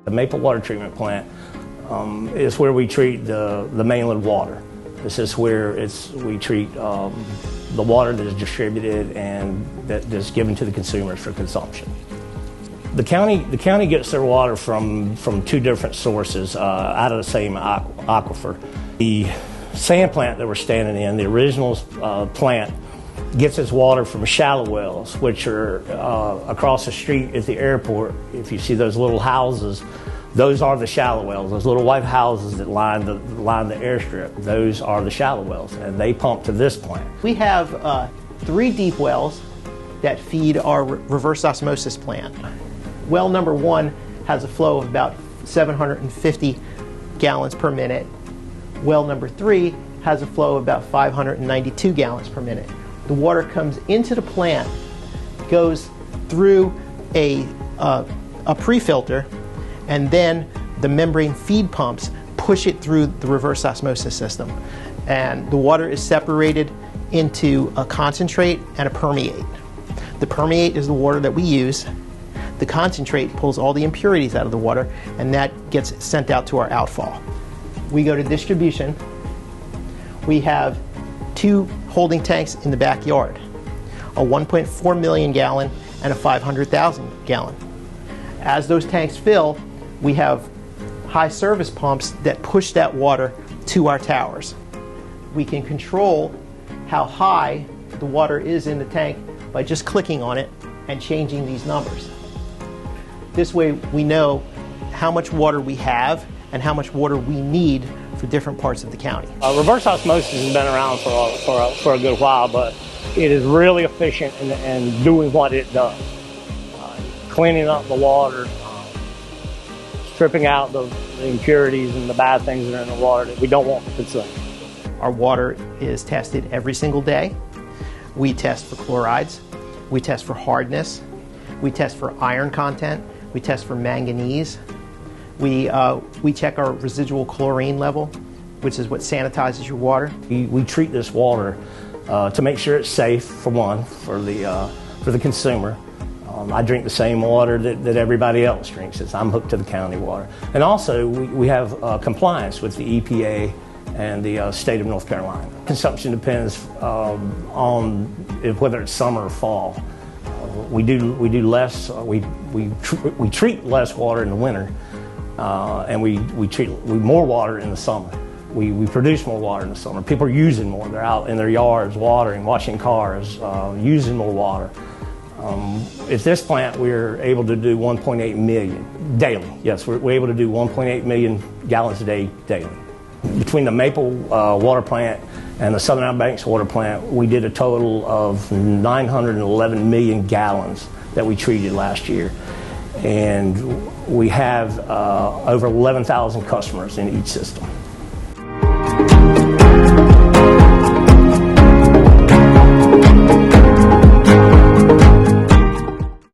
The Maple Water Treatment Plant is where we treat the mainland water. This is where we treat the water that is distributed and that is given to the consumers for consumption. The county gets their water from two different sources out of the same aquifer. The sand plant that we're standing in, the original plant, gets its water from shallow wells, which are across the street at the airport. If you see those little houses, those are the shallow wells. Those little white houses that line the airstrip, those are the shallow wells, and they pump to this plant. We have 3 deep wells that feed our reverse osmosis plant. Well number 1 has a flow of about 750 gallons per minute. Well number 3 has a flow of about 592 gallons per minute. The water comes into the plant, goes through a pre-filter, and then the membrane feed pumps push it through the reverse osmosis system. And the water is separated into a concentrate and a permeate. The permeate is the water that we use. The concentrate pulls all the impurities out of the water, and that gets sent out to our outfall. We go to distribution. We have 2 holding tanks in the backyard, a 1.4 million gallon and a 500,000 gallon. As those tanks fill, we have high service pumps that push that water to our towers. We can control how high the water is in the tank by just clicking on it and changing these numbers. This way we know how much water we have and how much water we need for different parts of the county. Reverse osmosis has been around for a good while, but it is really efficient in doing what it does. Cleaning up the water, stripping out the impurities and the bad things that are in the water that we don't want to consume. Our water is tested every single day. We test for chlorides, we test for hardness, we test for iron content, we test for manganese. We check our residual chlorine level, which is what sanitizes your water. We treat this water to make sure it's safe, for one, for the consumer. I drink the same water that everybody else drinks. I'm hooked to the county water. And also, we have compliance with the EPA and the state of North Carolina. Consumption depends on whether it's summer or fall. We treat less water in the winter, and we treat more water in the summer. We produce more water in the summer. People are using more. They're out in their yards watering, washing cars, using more water. At this plant, we're able to do 1.8 million daily. Yes, we're able to do 1.8 million gallons a day daily. Between the Maple water plant and the Southern Outer Banks water plant, we did a total of 911 million gallons that we treated last year. And we have over 11,000 customers in each system.